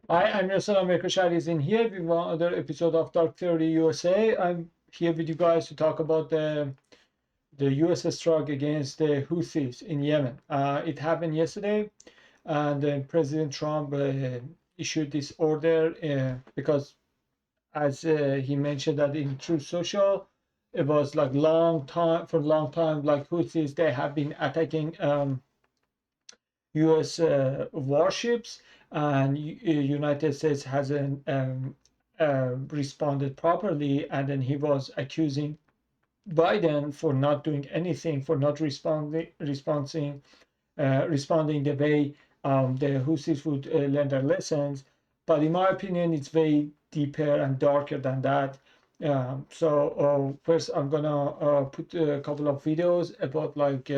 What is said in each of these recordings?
Hi, I'm Yasser America is in here with one other episode of Dark Theory USA. I'm here with you guys to talk about the US strike against the Houthis in Yemen. It happened yesterday, and President Trump issued this order because, as he mentioned that in Truth Social, it was like long time, like Houthis, they have been attacking U.S. Warships, and United States hasn't responded properly. And then he was accusing Biden for not doing anything, for not responding the way the Houthis would learn their lessons. But in my opinion, it's way deeper and darker than that. First, I'm gonna put a couple of videos about like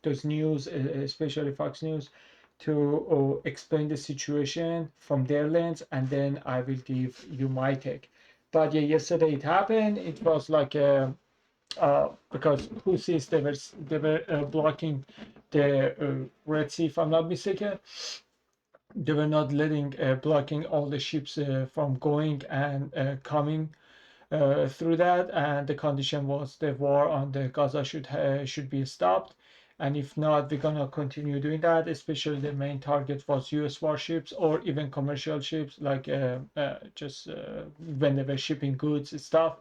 those news, especially Fox News, to explain the situation from their lens, and then I will give you my take. But yeah, yesterday it happened. It was like a because Houthis they were blocking the Red Sea, if I'm not mistaken. They were not letting blocking all the ships from going and coming through that, and the condition was the war on the Gaza should be stopped. And if not, we're gonna continue doing that. Especially the main target was U.S. warships or even commercial ships, like just when they were shipping goods and stuff,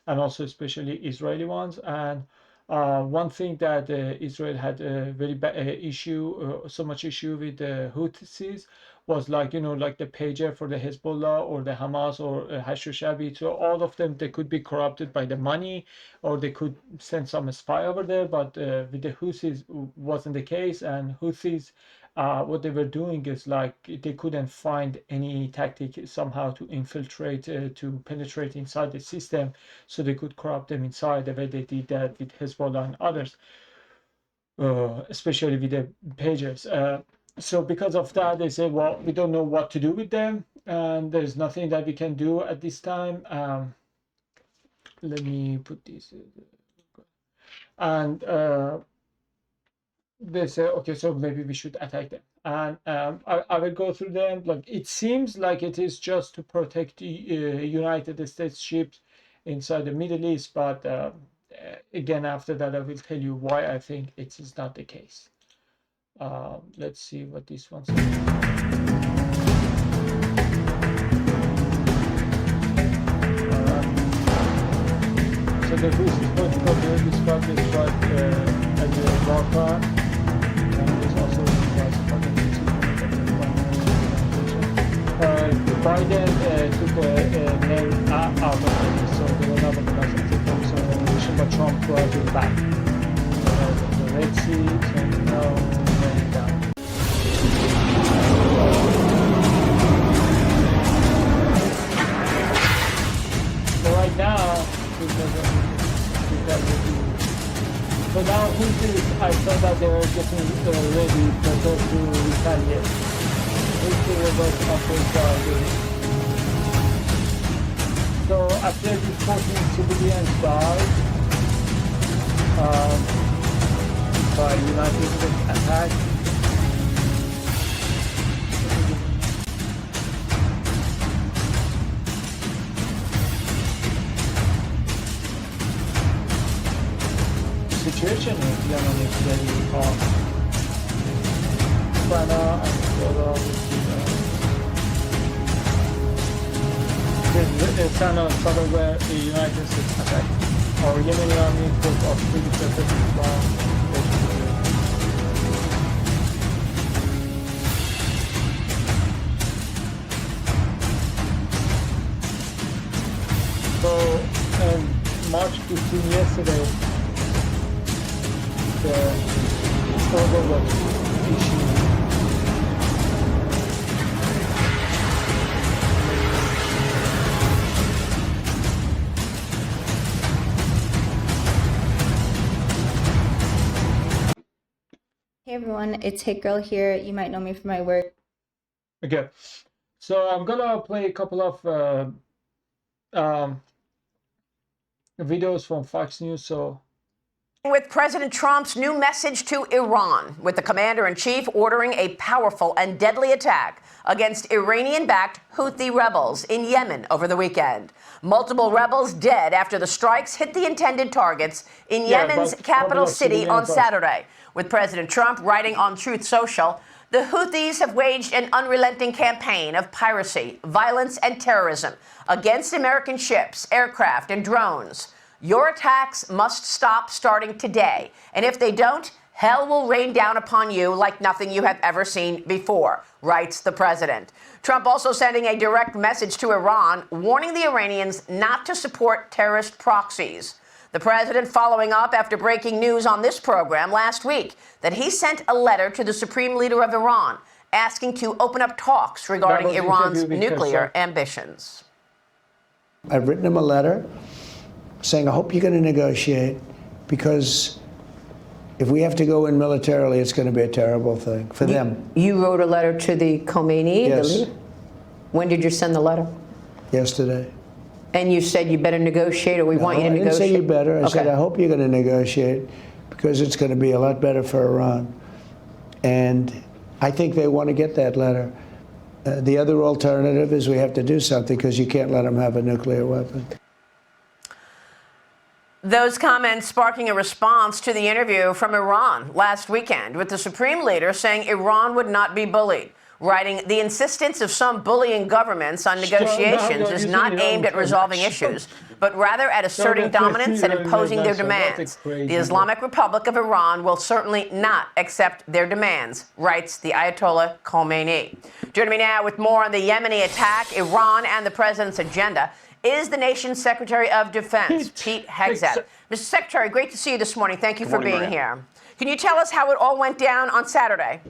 and also especially Israeli ones. And one thing that Israel had a very bad issue, so much issue with the Houthis was like, like the pager for the Hezbollah or the Hamas or Hashdushabi. So all of them, they could be corrupted by the money, or they could send some spy over there. But with the Houthis, wasn't the case. And Houthis, what they were doing is like they couldn't find any tactic somehow to infiltrate, to penetrate inside the system, so they could corrupt them inside the way they did that with Hezbollah and others, especially with the pagers. So because of that, they say, well, we don't know what to do with them, and there's nothing that we can do at this time. Let me put this. And they say, okay, so maybe we should attack them. And I will go through them. Like, it seems like it is just to protect the United States ships inside the Middle East, but again, after that, I will tell you why I think it is not the case. Let's see what this one says. So the Houthis protocol here described this strike as a war crime, and is also classified as Biden took a name out of it, so they were not classified as a mission, but Trump brought it back. The Red Sea, so now going down. So right now, so now Houthis, I saw that they were getting ready to retaliate. Houthi reverse operations are doing. So after these 14 civilians died by United States attack, situation in Yemen is very hard. China and China and Qatar where the United States attacked. Our Yemeni army put off pretty perfect response. So, March 15 yesterday, the order was issued. Hey everyone, it's Hit Girl here. You might know me from my work. Okay, so I'm gonna play a couple of videos from Fox News. So With President Trump's new message to Iran, with the commander-in-chief ordering a powerful and deadly attack against Iranian-backed Houthi rebels in Yemen over the weekend. Multiple rebels dead after the strikes hit the intended targets in Yemen's capital city on Saturday. With President Trump writing on Truth Social, the Houthis have waged an unrelenting campaign of piracy, violence, and terrorism against American ships, aircraft, and drones. Your attacks must stop starting today. And if they don't, hell will rain down upon you like nothing you have ever seen before, writes the president. Trump also sending a direct message to Iran, warning the Iranians not to support terrorist proxies. The president following up after breaking news on this program last week that he sent a letter to the supreme leader of Iran asking to open up talks regarding Iran's nuclear ambitions. I've written him a letter saying, I hope you're going to negotiate, because if we have to go in militarily, it's going to be a terrible thing for them. You wrote a letter to the Khomeini? Yes. The leader? When did you send the letter? Yesterday. And you said you better negotiate, or we want you to negotiate? I didn't say you better. I said, I hope you're going to negotiate, because it's going to be a lot better for Iran. And I think they want to get that letter. The other alternative is we have to do something, because you can't let them have a nuclear weapon. Those comments sparking a response to the interview from Iran last weekend, with the supreme leader saying Iran would not be bullied, writing, the insistence of some bullying governments on negotiations is not aimed at resolving issues, but rather at asserting dominance and imposing their demands. The Islamic Republic of Iran will certainly not accept their demands, writes the Ayatollah Khomeini. Joining me now with more on the Yemeni attack, Iran, and the president's agenda is the nation's Secretary of Defense, Pete Hegseth. Mr. Secretary, great to see you this morning. Thank you for being here. Can you tell us how it all went down on Saturday?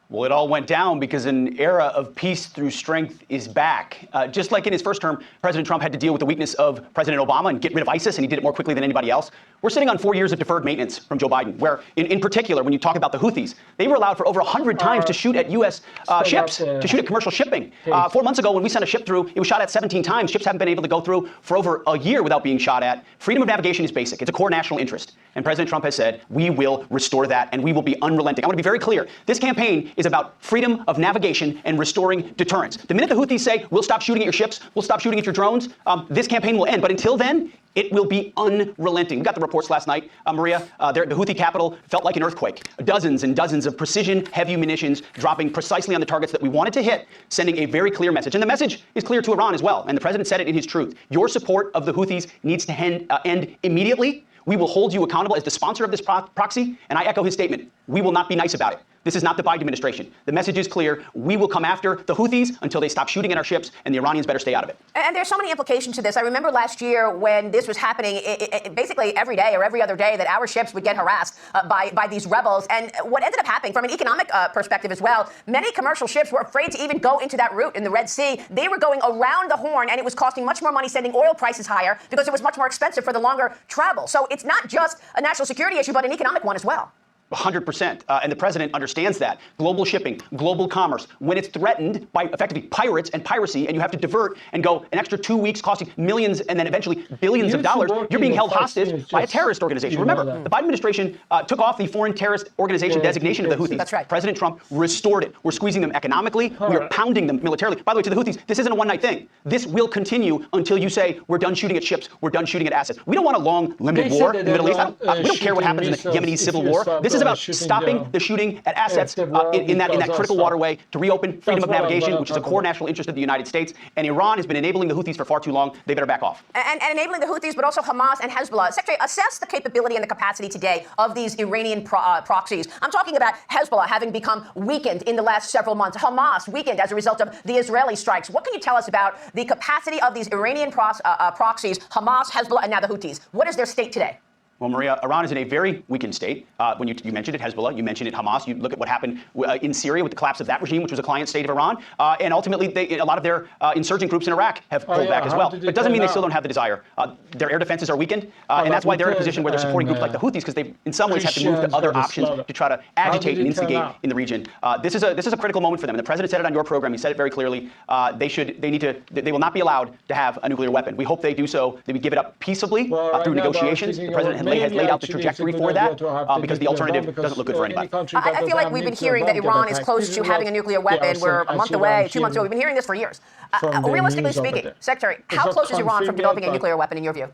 Well, it all went down because an era of peace through strength is back. Just like in his first term, President Trump had to deal with the weakness of President Obama and get rid of ISIS, and he did it more quickly than anybody else. We're sitting on 4 years of deferred maintenance from Joe Biden, where, in particular, when you talk about the Houthis, they were allowed for over 100 times to shoot at U.S. ships, to shoot at commercial shipping. 4 months ago, when we sent a ship through, it was shot at 17 times. Ships haven't been able to go through for over a year without being shot at. Freedom of navigation is basic. It's a core national interest. And President Trump has said, we will restore that, and we will be unrelenting. I want to be very clear. This campaign is about freedom of navigation and restoring deterrence. The minute the Houthis say, we'll stop shooting at your ships, we'll stop shooting at your drones, this campaign will end. But until then, it will be unrelenting. We got the reports last night, Maria. The Houthi capital felt like an earthquake. Dozens and dozens of precision heavy munitions dropping precisely on the targets that we wanted to hit, sending a very clear message. And the message is clear to Iran as well. And the president said it in his truth. Your support of the Houthis needs to end immediately. We will hold you accountable as the sponsor of this proxy. And I echo his statement. We will not be nice about it. This is not the Biden administration. The message is clear. We will come after the Houthis until they stop shooting at our ships, and the Iranians better stay out of it. And there's so many implications to this. I remember last year when this was happening, basically every day or every other day that our ships would get harassed by these rebels. And what ended up happening from an economic perspective as well, many commercial ships were afraid to even go into that route in the Red Sea. They were going around the Horn, and it was costing much more money, sending oil prices higher because it was much more expensive for the longer travel. So it's not just a national security issue, but an economic one as well. 100%. And the president understands that. Global shipping, global commerce, when it's threatened by effectively pirates and piracy, and you have to divert and go an extra 2 weeks costing millions and then eventually billions of dollars, you're being held hostage by a terrorist organization. Remember, the Biden administration took off the foreign terrorist organization designation of the Houthis. That's right. President Trump restored it. We're squeezing them economically. We are pounding them militarily. By the way, to the Houthis, this isn't a one-night thing. This will continue until you say, we're done shooting at ships, we're done shooting at assets. We don't want a long, limited war in the Middle East. We don't care what happens in the Yemeni civil war. This is about stopping the shooting at assets in that critical waterway, to reopen freedom of navigation, which is a core national interest of the United States. And Iran has been enabling the Houthis for far too long. They better back off. And enabling the Houthis, but also Hamas and Hezbollah. Secretary, assess the capability and the capacity today of these Iranian proxies. I'm talking about Hezbollah having become weakened in the last several months. Hamas weakened as a result of the Israeli strikes. What can you tell us about the capacity of these Iranian proxies, Hamas, Hezbollah, and now the Houthis? What is their state today? Well, Maria, Iran is in a very weakened state. When you mentioned it, Hezbollah, you mentioned it, Hamas. You look at what happened in Syria with the collapse of that regime, which was a client state of Iran. And ultimately, a lot of their insurgent groups in Iraq have pulled back as well. But it doesn't mean they still don't have the desire. Their air defenses are weakened. And that's why they're in a position where they're supporting groups like the Houthis, because they, in some ways, have to move to other options to try to agitate and instigate in the region. This is a critical moment for them. And the president said it on your program. He said it very clearly. They will not be allowed to have a nuclear weapon. We hope they do so. They would give it up peacefully through negotiations. The president President Lay has maybe laid out the actually it's a trajectory good for idea that to have because the nuclear bomb, alternative because doesn't look good for any anybody. country that I feel doesn't like have we've been nuclear hearing that bomb get Iran is attacked. close This to is having a what nuclear they are weapon. We're saying a month actually away, around 2 months away. We've been hearing this for years. from the Realistically news over speaking, there. Secretary, It's how not close is Iran from confirmed developing yet, a but nuclear weapon in your view?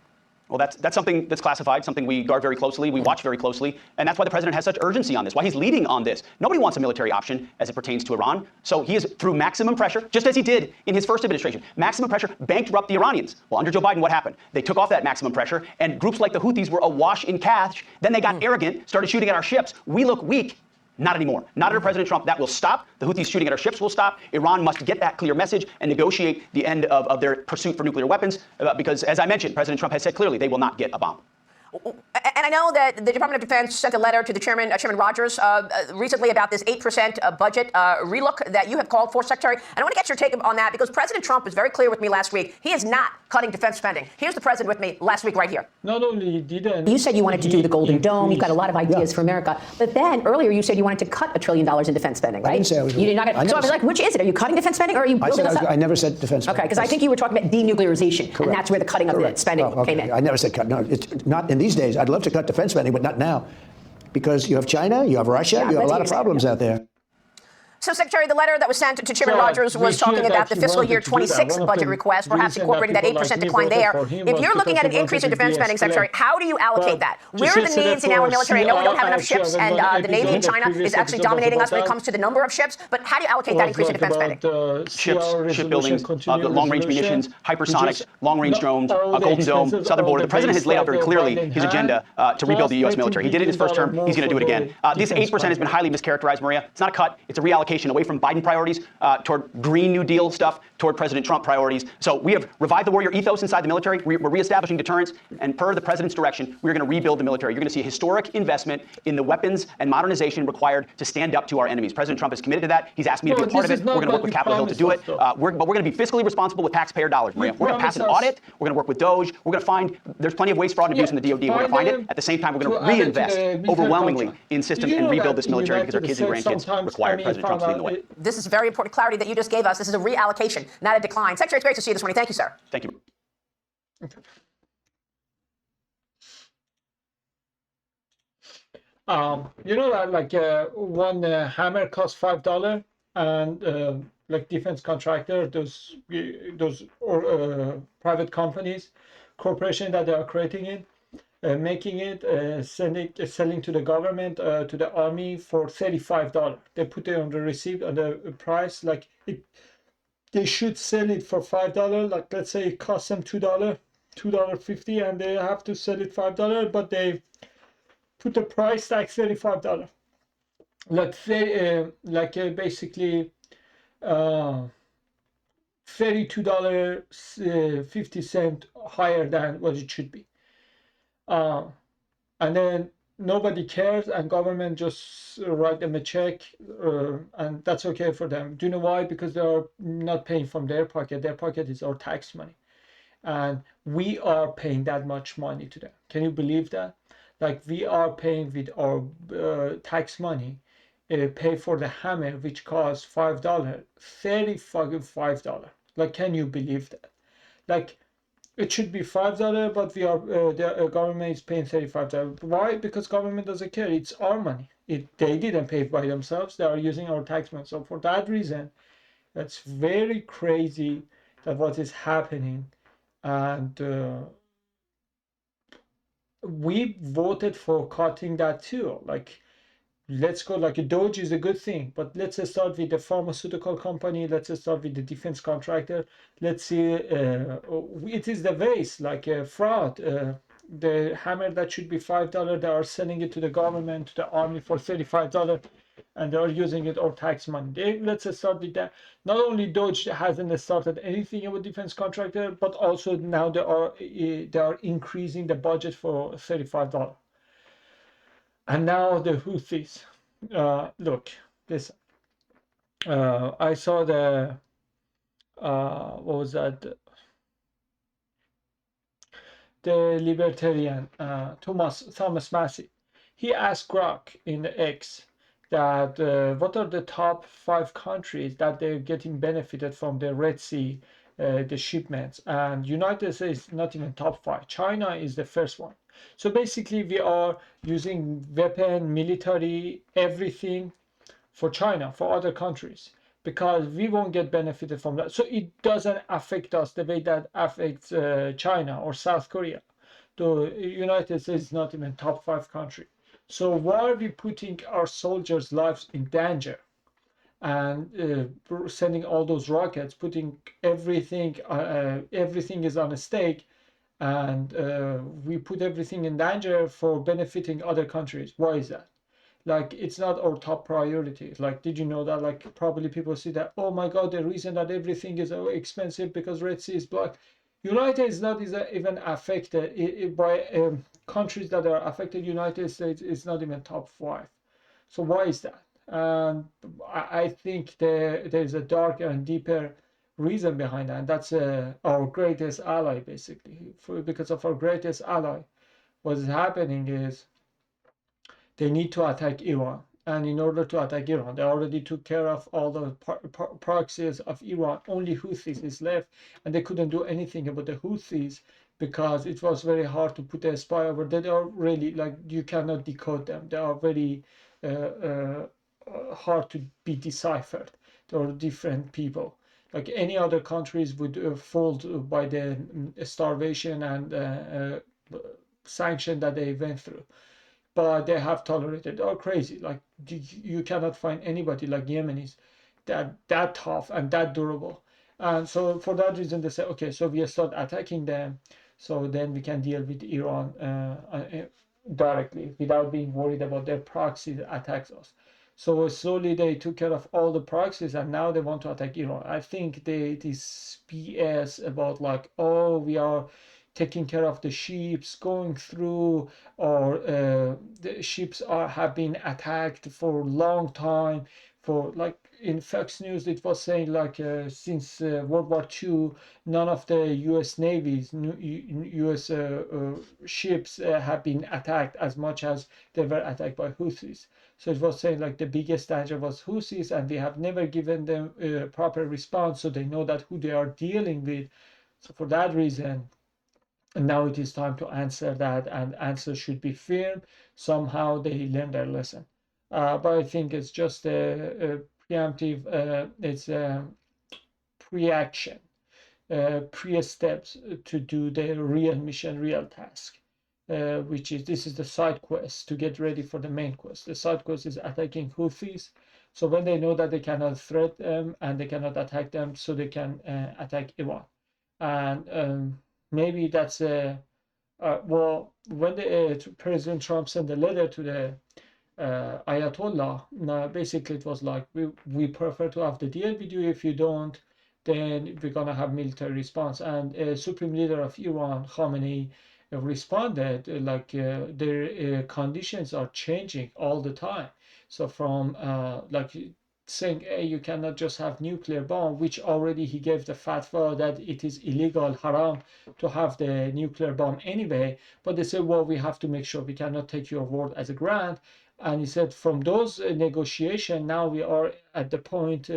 Well, that's something that's classified, something we guard very closely, we watch very closely, and that's why the president has such urgency on this, why he's leading on this. Nobody wants a military option as it pertains to Iran, so he is, through maximum pressure, just as he did in his first administration, maximum pressure bankrupt the Iranians. Well, under Joe Biden, what happened? They took off that maximum pressure, and groups like the Houthis were awash in cash. Then they got arrogant, started shooting at our ships. We look weak. Not anymore. Not under President Trump. That will stop. The Houthis shooting at our ships will stop. Iran must get that clear message and negotiate the end of their pursuit for nuclear weapons because, as I mentioned, President Trump has said clearly they will not get a bomb. And I know that the Department of Defense sent a letter to the Chairman Rogers, recently about this 8% budget relook that you have called for, Secretary. And I want to get your take on that because President Trump was very clear with me last week. He is not cutting defense spending. Here's the president with me last week right here. Not only he didn't. You said you wanted to do the Golden Dome. You've got a lot of ideas Yeah. for America. But then earlier you said you wanted to cut $1 trillion in defense spending, right? didn't say I was- You did not. I So I never was like, which is it? Are you cutting defense spending or are you I building said this up? I never said defense. Okay, because I think you were talking about denuclearization, and Correct. that's where the cutting of the Correct. spending Oh, okay. came in. I never said cut. No, it's not in these days. I'd love to cut defense spending, but not now, because you have China, you have Russia, Yeah, you have a let's lot hear of your problems side, out there. So, Secretary, the letter that was sent to Chairman So, Rogers was we talking hear about that the he fiscal wanted year to do that. 26 One of budget the request, perhaps reason incorporating that that people 8% like me decline voted there. for him If was you're looking at because an he increase in wanted to defense spending, Secretary, de-escalate. how do you allocate that? Where are the Just needs in our for military? I know we don't have enough CR, ships, and the Navy in episode, China the is previous actually episode was dominating about us when it that. comes to the number of ships. But how do you allocate that Was increase in like defense about, spending? Ships, shipbuildings, continuing long-range resolution. munitions, hypersonics, Just long-range not drones, all a the Golden Dome, expenses, southern all border. the The president has base laid out that very the clearly Biden his had, agenda to rebuild the U.S. plus military. He did it in his first term. $13 He's going to do it billion again. more This for 8% has been highly mischaracterized, Maria. It's not a cut. It's a reallocation away from Biden priorities toward Green New Deal stuff, toward President Trump priorities. So we have revived the warrior ethos inside the military. We're reestablishing deterrence. And per the president's direction, we're going to rebuild the military. You're going to see a historic investment in the weapons and modernization required to stand up to our enemies. President Trump is committed to that. He's asked me to be a part of it. We're going to work with Capitol Hill to do it. But we're going to be fiscally responsible with taxpayer dollars, Maria. We're going to pass an audit. We're going to work with Doge. We're going to find there's plenty of waste, fraud, and abuse in the DOD. We're going to find it. At the same time, we're going to reinvest overwhelmingly in systems and rebuild this military because our kids and grandkids require President Trump to lead the way. This is very important clarity that you just gave us. This is a reallocation, not a decline. Secretary, it's great to see you this morning. Thank you, sir. Thank you. You know that like one hammer costs $5, and like defense contractor, those private companies, corporation that they are creating it, making it, selling to the government, to the army for $35. They put it on the receipt on the price, like it. They should sell it for $5. Like let's say it costs them $2.50, and they have to sell it $5, but they put the price tag $35. Like basically $32.50 higher than what it should be. And then nobody cares, and government just write them a check, and that's okay for them. Do you know why? Because they are not paying from their pocket. Their pocket is our tax money, and we are paying that much money to them. Can you believe that? Like we are paying with our tax money, pay for the hammer which costs $5, $35. Like, can you believe that? Like, it should be $5, but we are the government is paying $35. Why? Because government doesn't care. It's our money. They didn't pay it by themselves. They are using our tax money. So for that reason, that's very crazy that what is happening, and we voted for cutting that too. Like, let's go, like a Doge is a good thing, but let's start with the pharmaceutical company. Let's start with the defense contractor. Let's see, it is the waste, like fraud. The hammer that should be $5, they are selling it to the government, to the army for $35, and they are using it our tax money. Let's start with that. Not only Doge hasn't started anything about defense contractor, but also now they are increasing the budget for $35. And now the Houthis. Look, listen. I saw the what was that? The libertarian Thomas Massey. He asked Grok in the X that what are the top 5 countries that they're getting benefited from the Red Sea the shipments. And United States not even top 5. China is the first one. So basically, we are using weapon, military, everything for China, for other countries, because we won't get benefited from that. So it doesn't affect us the way that affects China or South Korea. The United States is not even top 5 country. So why are we putting our soldiers' lives in danger and sending all those rockets, putting everything, everything is on a stake, and we put everything in danger for benefiting other countries? Why is that? Like, it's not our top priority. Like, did you know that? Like, probably people see that, oh my god, the reason that everything is so expensive because Red Sea is blocked. United is not even affected by countries that are affected. United States is not even top 5. So why is that? And I think there's a darker and deeper reason behind that. And that's our greatest ally, basically. Because of our greatest ally, what is happening is they need to attack Iran. And in order to attack Iran, they already took care of all the proxies of Iran. Only Houthis is left, and they couldn't do anything about the Houthis because it was very hard to put a spy over. They are really, like, you cannot decode them. They are very hard to be deciphered. They are different people. Like any other countries would fold by the starvation and sanction that they went through, but they have tolerated. They are crazy. Like, you cannot find anybody like Yemenis that tough and that durable. And so for that reason, they say, okay, so we start attacking them, so then we can deal with Iran directly without being worried about their proxy attacks us. So slowly they took care of all the proxies, and now they want to attack Iran. I think this BS about, like, oh, we are taking care of the ships going through, or the ships have been attacked for a long time. For, like, in Fox News, it was saying, like, since World War II, none of the U.S. navies, U.S. ships have been attacked as much as they were attacked by Houthis. So it was saying, like, the biggest danger was Houthis, and we have never given them a proper response, so they know that who they are dealing with. So for that reason, and now it is time to answer that, and answer should be firm. Somehow they learn their lesson. But I think it's just a preemptive, it's a pre-action, pre-steps to do the real mission, real task, which is, this is the side quest to get ready for the main quest. The side quest is attacking Houthis. So when they know that they cannot threat them and they cannot attack them, so they can attack Iran. And maybe that's well, when President Trump sent a letter to the Ayatollah, basically it was like, we prefer to have the deal with you. If you don't, then we're gonna have military response. And Supreme Leader of Iran, Khamenei, responded like, their conditions are changing all the time. So from like saying, hey, you cannot just have nuclear bomb, which already he gave the fatwa that it is illegal, haram, to have the nuclear bomb anyway. But they said, well, we have to make sure, we cannot take your word as a grant. And he said, from those negotiations, now we are at the point,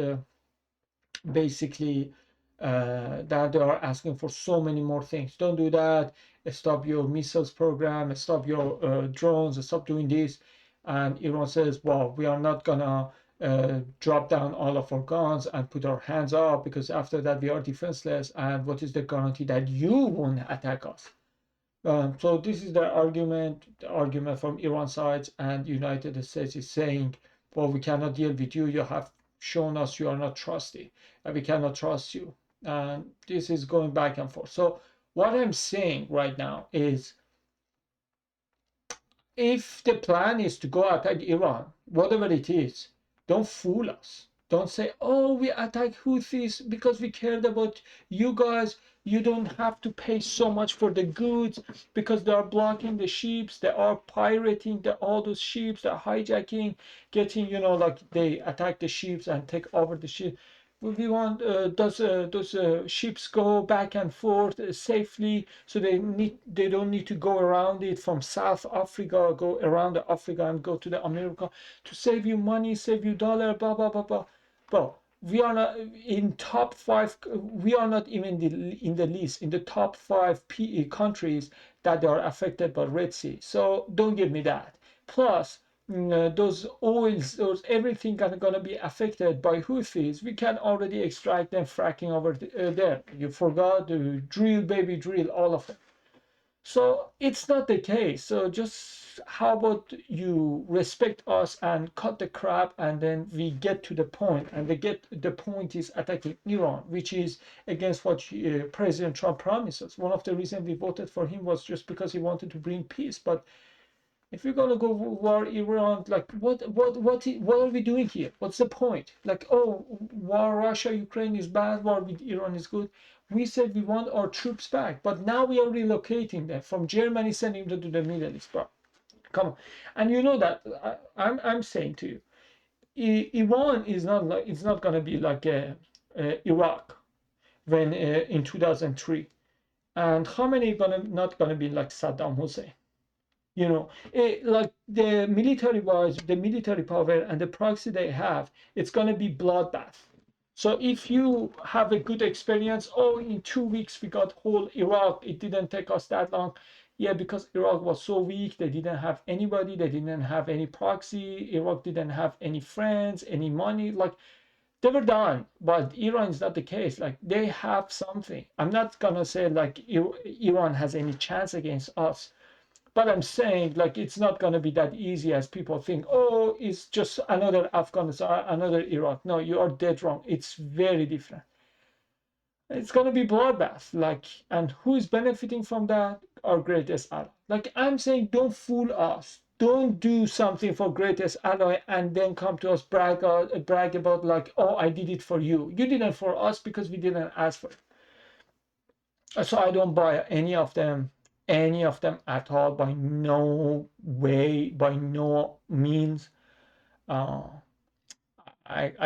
basically, that they are asking for so many more things. Don't do that. Stop your missiles program. Stop your drones. Stop doing this. And Iran says, well, we are not gonna drop down all of our guns and put our hands up, because after that we are defenseless. And what is the guarantee that you won't attack us? So this is the argument from Iran side, and United States is saying, well, we cannot deal with you. You have shown us you are not trusty, and we cannot trust you. And this is going back and forth. So what I'm saying right now is, if the plan is to go attack Iran, whatever it is, don't fool us. Don't say, oh, we attack Houthis because we cared about you guys. You don't have to pay so much for the goods because they are blocking the ships. They are pirating all those ships. They're hijacking, getting, like, they attack the ships and take over the ship. We want those ships go back and forth safely, so they don't need to go around it from South Africa, go around the Africa and go to the America, to save you money, save you dollar, blah blah blah blah. Well, we are not in top 5. We are not even in the list in the top 5 countries that are affected by Red Sea. So don't give me that. Plus, those oils, those everything are going to be affected by Houthis. We can already extract them fracking over there. You forgot to drill, baby, drill, all of them. So it's not the case. So just how about you respect us and cut the crap, and then we get to the point. And the point is attacking Iran, which is against what President Trump promises. One of the reasons we voted for him was just because he wanted to bring peace. But if we're gonna go war Iran, like what are we doing here? What's the point? Like, oh, war Russia Ukraine is bad, war with Iran is good. We said we want our troops back, but now we are relocating them from Germany, sending them to the Middle East, bro. Come on. And you know that I'm saying to you, Iran is not like, it's not gonna be like Iraq when in 2003, and Khamenei not gonna be like Saddam Hussein. You know, like the military wise, the military power and the proxy they have, it's going to be bloodbath. So if you have a good experience, oh, in 2 weeks we got whole Iraq, it didn't take us that long. Yeah, because Iraq was so weak, they didn't have anybody, they didn't have any proxy, Iraq didn't have any friends, any money, like they were done. But Iran is not the case. Like they have something. I'm not gonna say like Iran has any chance against us, but I'm saying, like, it's not going to be that easy as people think. Oh, it's just another Afghanistan, another Iraq. No, you are dead wrong. It's very different. It's going to be bloodbath. Like, and who is benefiting from that? Our greatest ally. Like, I'm saying, don't fool us. Don't do something for greatest ally and then come to us brag about like, oh, I did it for you. You didn't for us because we didn't ask for it. So I don't buy any of them at all, by no way, by no means. I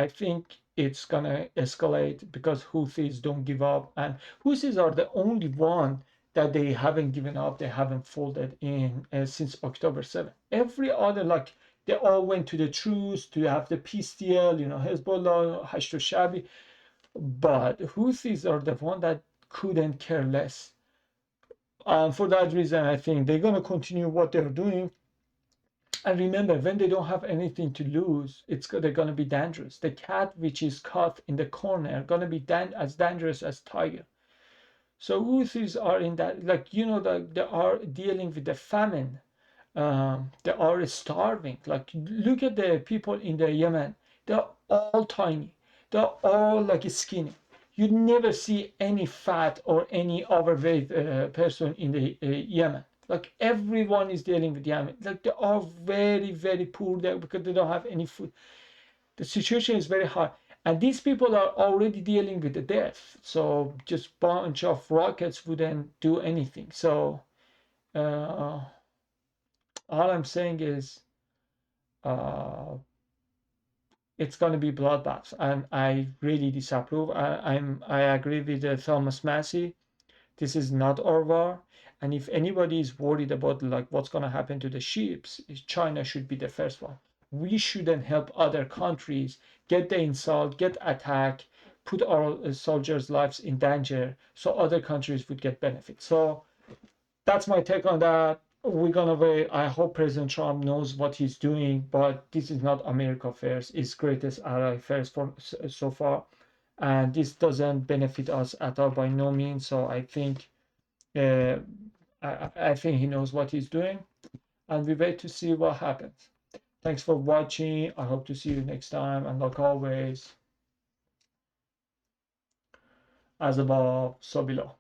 think it's gonna escalate because Houthis don't give up, and Houthis are the only one that they haven't given up, they haven't folded in since October 7th. Every other, like, they all went to the truce to have the peace deal, Hezbollah, Hashd al-Shabi, but Houthis are the one that couldn't care less. For that reason, I think they're going to continue what they're doing. And remember, when they don't have anything to lose, they're going to be dangerous. The cat which is caught in the corner going to be as dangerous as tiger. So Houthis are in that, like, they are dealing with the famine. They are starving. Like, look at the people in the Yemen. They're all tiny. They're all like skinny. You never see any fat or any overweight person in the Yemen. Like, everyone is dealing with Yemen. Like, they are very, very poor there because they don't have any food. The situation is very hard. And these people are already dealing with the death. So just bunch of rockets wouldn't do anything. So all I'm saying is it's going to be bloodbaths, and I really disapprove. I agree with Thomas Massey. This is not our war, and if anybody is worried about like what's going to happen to the ships, China should be the first one. We shouldn't help other countries get the insult, get attacked, put our soldiers' lives in danger, so other countries would get benefit. So that's my take on that. We're gonna wait. I hope President Trump knows what he's doing, but this is not America first. It's greatest ally first for so far, and this doesn't benefit us at all by no means. So I think, uh, I think he knows what he's doing, and we wait to see what happens. Thanks for watching. I hope to see you next time, and like always, as above, so below.